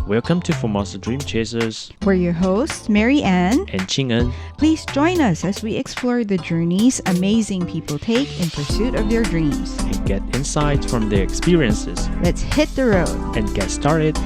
Welcome to Formosa Dream Chasers We're your hosts, Mary Ann. and Ching-en. Please join us as we explore the journeys amazing people take in pursuit of their dreams. And get insights from their experiences Let's hit the road. and get started.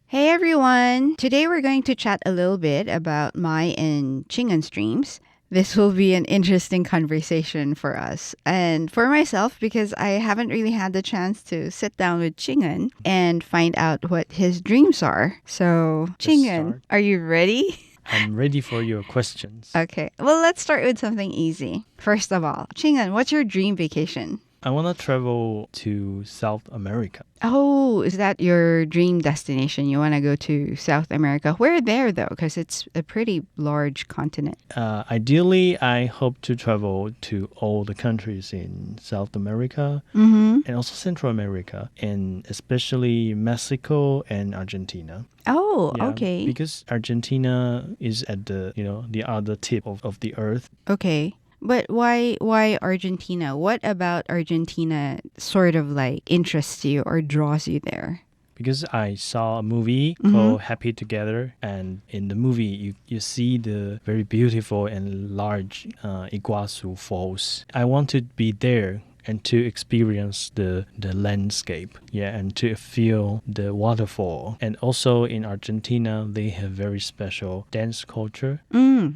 Hey everyone! Today we're going to chat a little bit about my and Ching-en's dreams. This will be an interesting conversation for us and for myself because I haven't really had the chance to sit down with Ching-en and find out what his dreams are. So, Ching-en, start. are you ready? I'm ready for your questions. Okay, well, let's start with something easy. First of all, Ching-en, what's your dream vacation? I want to travel to South America. Oh, is that your dream destination? You want to go to South America? Where there, though? Because it's a pretty large continent. Ideally, I hope to travel to all the countries in South America Mm-hmm. and also Central America, and especially Mexico and Argentina. Oh, Yeah, okay. Because Argentina is at the the other tip of the earth. Okay. But why Argentina? What about Argentina sort of like interests you or draws you there? Because I saw a movie called Happy Together, and in the movie you see the very beautiful and large Iguazu Falls. I want to be there and to experience the landscape, and to feel the waterfall. And also in Argentina, they have very special dance culture.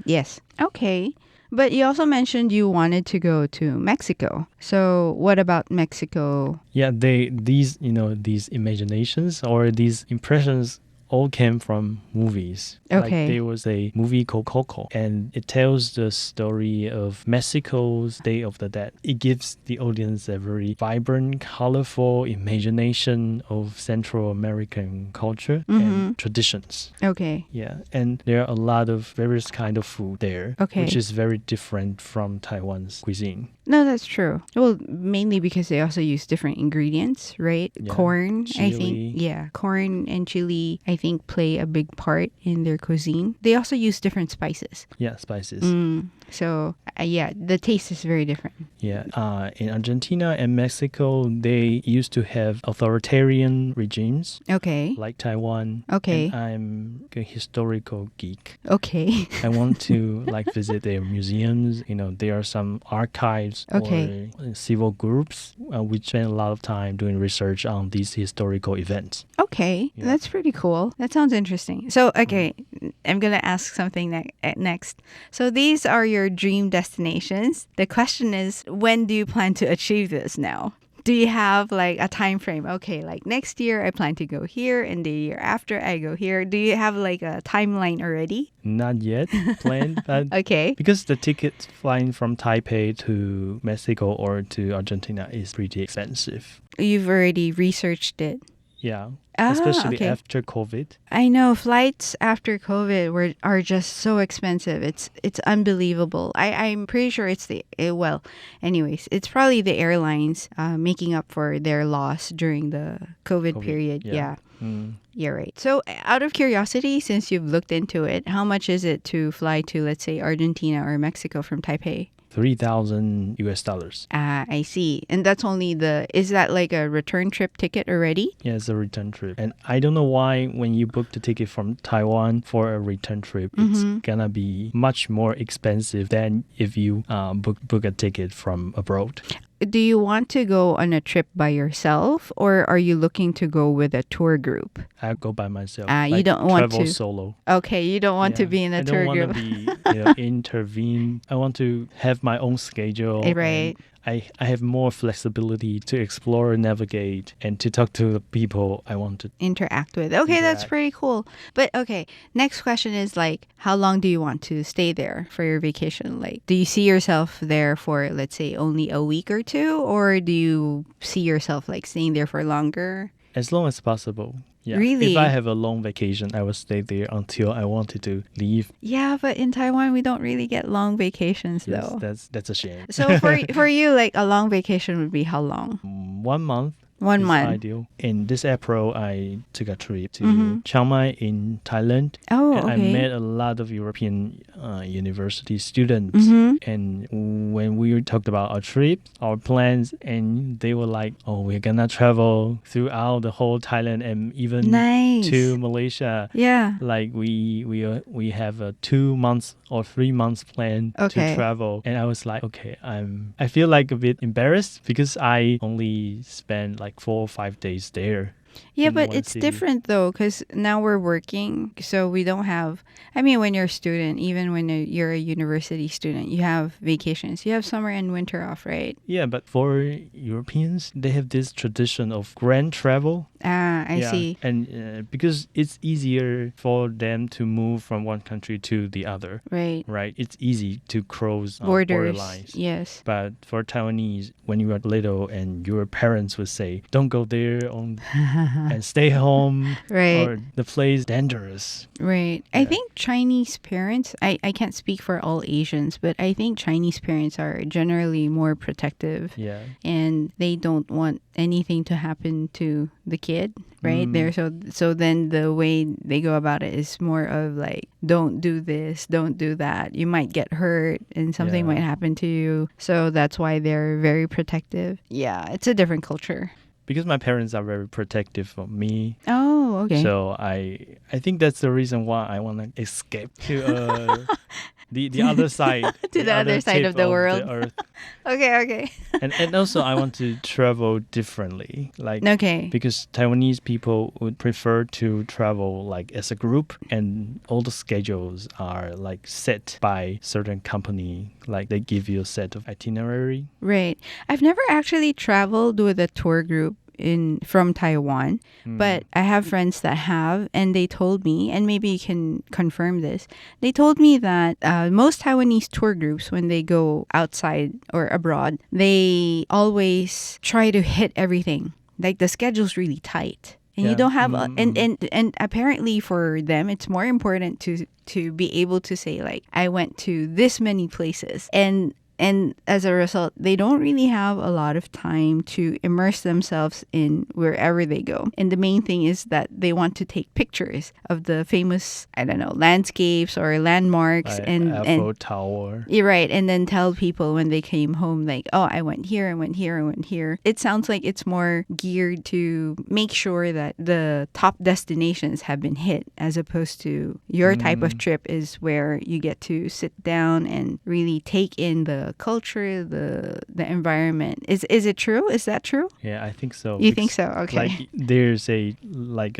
Yes. Okay. But you also mentioned you wanted to go to Mexico. So what about Mexico? Yeah, these imaginations or these impressions all came from movies. Okay. Like there was a movie called Coco, and it tells the story of Mexico's Day of the Dead. It gives the audience a very vibrant, colorful imagination of Central American culture and traditions. Okay. Yeah, and there are a lot of various kind of food there, Okay. which is very different from Taiwan's cuisine. No, that's true. Well, mainly because they also use different ingredients, right? Yeah. Corn, I think. Chili. Yeah, corn and chili, I think, play a big part in their cuisine. They also use different spices. Yeah, spices. So, the taste is very different. Yeah, in Argentina and Mexico, they used to have authoritarian regimes Okay. like Taiwan. Okay. And I'm a historical geek. Okay. I want to visit their museums. There are some archives Okay. or civil groups. We spend a lot of time doing research on these historical events. Okay. Yeah. That's pretty cool. That sounds interesting. So, okay, I'm going to ask something next. So, these are your dream destinations. The question is, when do you plan to achieve this now? Do you have like a time frame? Okay, like next year I plan to go here and the year after I go here. Do you have like a timeline already? Not yet planned, but Okay. because the ticket flying from Taipei to Mexico or to Argentina is pretty expensive. You've already researched it. Yeah, Ah, especially okay. after COVID. I know flights after COVID are just so expensive. It's unbelievable. I'm pretty sure it's anyways, it's probably the airlines making up for their loss during the COVID period. yeah. Yeah. You're right. So out of curiosity, since you've looked into it, how much is it to fly to, let's say, Argentina or Mexico from Taipei? $3,000. I see. And that's only is that like a return trip ticket already? Yeah, it's a return trip. And I don't know why when you book the ticket from Taiwan for a return trip, it's gonna be much more expensive than if you book a ticket from abroad. Do you want to go on a trip by yourself or are you looking to go with a tour group? I go by myself. You don't want travel to solo. Okay, you don't want to Yeah. be in a tour I group. don't want to be intervene. I want to have my own schedule. Right. And I have more flexibility to explore, navigate, and to talk to the people I want to. Interact with. Okay, that's Interact. pretty cool. But okay, next question is like, how long do you want to stay there for your vacation? Like, do you see yourself there for, let's say, only a week or two? Or do you see yourself like staying there for longer? As long as possible. Yeah. Really? If I have a long vacation, I will stay there until I wanted to leave. Yeah, but in Taiwan, we don't really get long vacations Yes, though. that's a shame. So for you, like a long vacation would be how long? 1 month 1 is month. ideal. In this April, I took a trip to Chiang Mai in Thailand. Oh, And I okay. met a lot of European university students. Mm-hmm. And when we talked about our trip, our plans, and they were like, oh, we're gonna travel throughout the whole Thailand and even Nice. to Malaysia. Yeah. Like we have a 2 months or 3 months plan Okay. to travel. And I was like, okay, I feel like a bit embarrassed because I only spent like 4 or 5 days there. Yeah, in but one it's city. different though, because now we're working, so we don't have. I mean, when you're a student, even when you're a university student, you have vacations. You have summer and winter off, right? Yeah, but for Europeans, they have this tradition of grand travel. Ah, I Yeah, see. and because it's easier for them to move from one country to the other, Right. right? It's easy to cross border Borders. lines. Yes. But for Taiwanese, when you are little and your parents would say, don't go there and stay home, Right. or the place is dangerous. Right. I Yeah. think Chinese parents, I can't speak for all Asians, but I think Chinese parents are generally more protective Yeah. and they don't want anything to happen to the kid, right? Mm. They're so then the way they go about it is more of like, don't do this, don't do that. You might get hurt and something Yeah. might happen to you. So that's why they're very protective. Yeah, it's a different culture. Because my parents are very protective of me. Oh, okay. So I think that's the reason why I want to escape to the other side, To the other side tip of the world. earth. Okay. And also I want to travel differently, like Okay. because Taiwanese people would prefer to travel like as a group, and all the schedules are like set by certain company. Like they give you a set of itinerary. Right. I've never actually traveled with a tour group from Taiwan, but I have friends that have, and they told me, and maybe you can confirm this. They told me that most Taiwanese tour groups, when they go outside or abroad, they always try to hit everything. Like the schedule's really tight. And you Yeah. don't have and apparently for them it's more important to be able to say like I went to this many places, and as a result, they don't really have a lot of time to immerse themselves in wherever they go. And the main thing is that they want to take pictures of the famous, I don't know, landscapes or landmarks. Like and Eiffel Tower. You're right. And then tell people when they came home, like, oh, I went here, I went here, I went here. It sounds like it's more geared to make sure that the top destinations have been hit, as opposed to your type of trip is where you get to sit down and really take in the culture, the environment. Is it true? Is that true? Yeah, I think so. You think so? Okay. Like there's a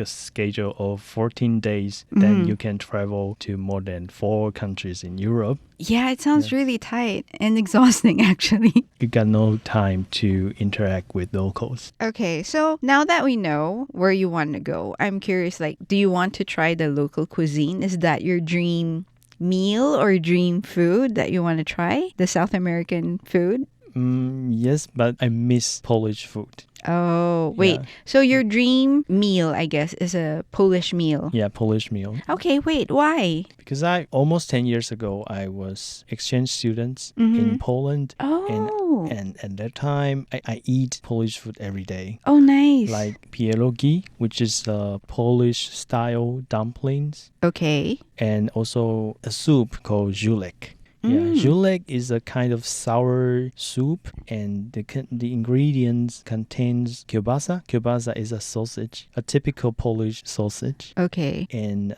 schedule of 14 days, then you can travel to more than 4 countries in Europe. Yeah, it sounds really tight and exhausting, actually. You got no time to interact with locals. Okay, so now that we know where you want to go, I'm curious, like, do you want to try the local cuisine? Is that your dream meal or dream food that you want to try? The South American food? Yes, but I miss Polish food. Oh, wait. Yeah. So your dream meal, I guess, is a Polish meal. Yeah, Polish meal. Okay, wait, why? Because almost 10 years ago, I was exchange students in Poland. Oh. And at that time, I eat Polish food every day. Oh, nice. Like pierogi, which is Polish style dumplings. Okay. And also a soup called żurek. Yeah, żurek is a kind of sour soup, and the ingredients contains kielbasa. Kielbasa is a sausage, a typical Polish sausage, Okay. and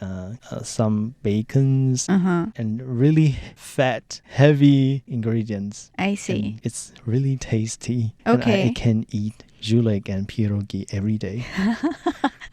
some bacons, Uh-huh. and really fat, heavy ingredients. I see. And it's really tasty. Okay. And I can eat żurek and pierogi every day.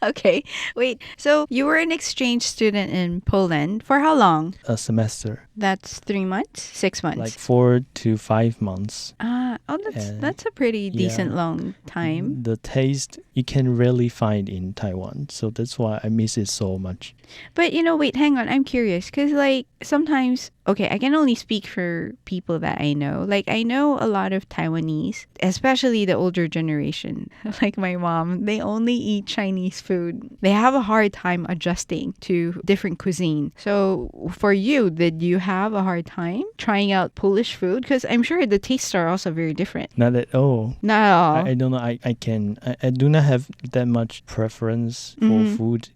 Okay. Wait. So you were an exchange student in Poland for how long? A semester, That's 3 months? 6 months? like 4 to 5 months. That's a pretty decent yeah. long time. The taste you can rarely find in Taiwan, so that's why I miss it so much. But wait, hang on. I'm curious because like sometimes, okay, I can only speak for people that I know. Like I know a lot of Taiwanese, especially the older generation, like my mom, they only eat Chinese food. They have a hard time adjusting to different cuisine. So for you, did you have a hard time trying out Polish food? Because I'm sure the tastes are also very different. Not at all. Not at all. I don't know. I do not have that much preference for food.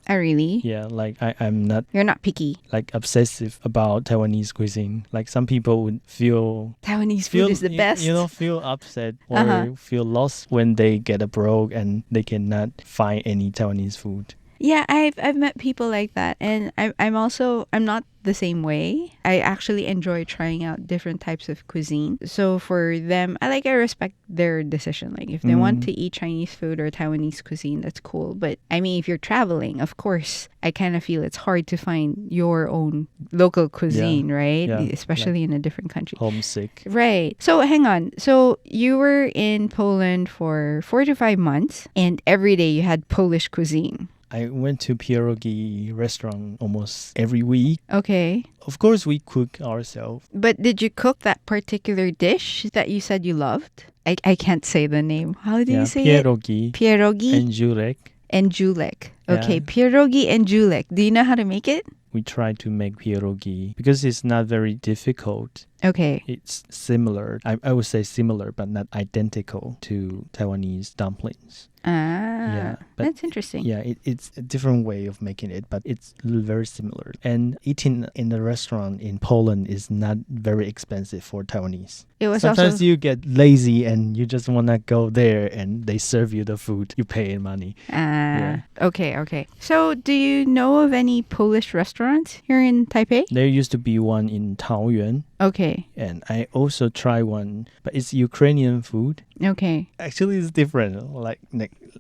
Oh, really? Yeah, like I'm not You're not picky. like obsessive about Taiwanese cuisine. Like some people would feel Taiwanese food is the best. You know, feel upset or feel lost when they get abroad and they cannot find any Taiwanese food. Yeah, I've met people like that, and I'm not the same way. I actually enjoy trying out different types of cuisine. So for them, I respect their decision. Like if they want to eat Chinese food or Taiwanese cuisine, that's cool. But I mean, if you're traveling, of course, I kind of feel it's hard to find your own local cuisine, right? Yeah. Especially in a different country. Homesick. Right. So hang on. So you were in Poland for 4 to 5 months, and every day you had Polish cuisine. I went to pierogi restaurant almost every week. Okay. Of course, we cook ourselves. But did you cook that particular dish that you said you loved? I can't say the name. How do you say pierogi it? Pierogi. and julek. And julek. Okay, Yeah. pierogi and julek. Do you know how to make it? We try to make pierogi because it's not very difficult. Okay. It's similar. I would say similar, but not identical to Taiwanese dumplings. Ah, but that's interesting. Yeah, it's a different way of making it, but it's very similar. And eating in the restaurant in Poland is not very expensive for Taiwanese. It was Sometimes also... you get lazy and you just want to go there and they serve you the food. You pay in money. Okay. So do you know of any Polish restaurants here in Taipei? There used to be one in Taoyuan. Okay. And I also tried one, but it's Ukrainian food. Okay. Actually, it's different.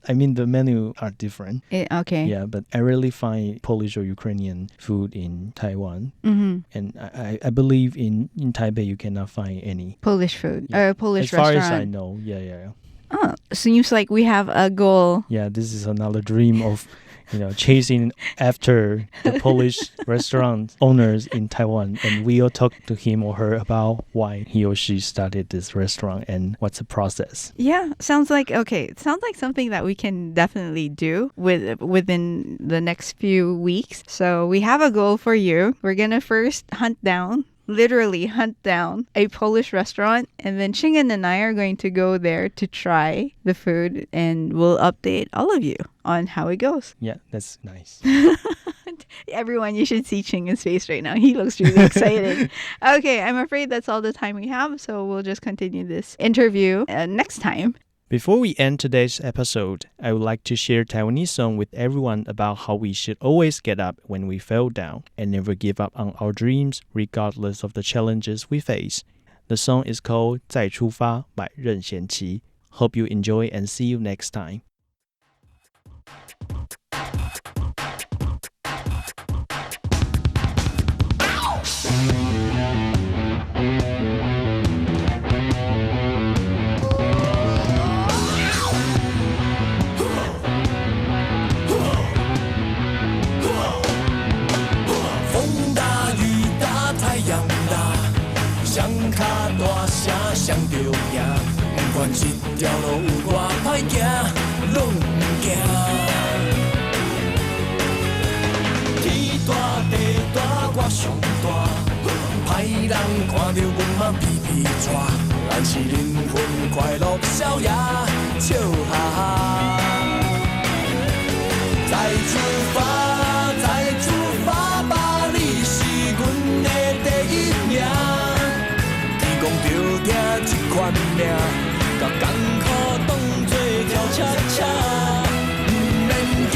I mean, the menu are different. Okay. Yeah, but I rarely find Polish or Ukrainian food in Taiwan. Mm-hmm. And I believe in Taipei you cannot find any. Polish food. Yeah. Polish as far restaurant. as I know. Yeah. Oh, seems like we have a goal. Yeah, this is another dream of, chasing after the Polish restaurant owners in Taiwan. And we'll talk to him or her about why he or she started this restaurant and what's the process. Yeah, sounds like something that we can definitely do within the next few weeks. So we have a goal for you. We're gonna first literally hunt down a Polish restaurant, and then Ching-en and I are going to go there to try the food, and we'll update all of you on how it goes. Yeah, that's nice. Everyone, you should see Ching-en's face right now. He looks really excited. Okay, I'm afraid that's all the time we have, so we'll just continue this interview next time. Before we end today's episode, I would like to share Taiwanese song with everyone about how we should always get up when we fell down and never give up on our dreams regardless of the challenges we face. The song is called 再出发 by 任贤齐. Hope you enjoy and see you next time. 谁着赢？不管这条路有偌歹行，拢毋惊。天大地大，我上大，歹人看着阮嘛皮皮喘。咱是灵魂快乐逍遥，笑哈哈。再出发，再出发吧，你是阮的第一名。 讲着听这款命，甲艰苦当作跳恰恰，毋免惊，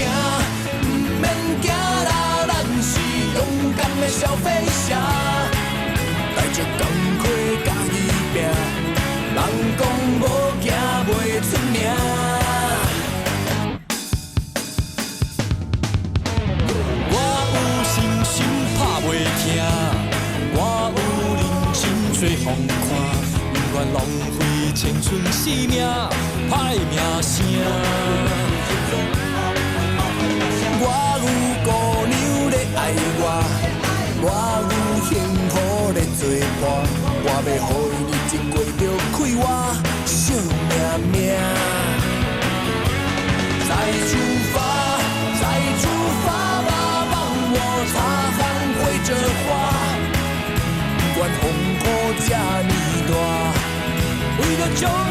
毋免惊啦，咱是勇敢的小飞侠，带着工课家己拼，人讲无惊袂出名。我有信心拍袂停，我有认真做风看。 不愿浪费青春生命，歹名声。我有姑娘咧爱我，我有幸福咧作伴，我要予伊日子过着快活，惜命命。再出发，再出发吧，帮我擦汗，挥着花。将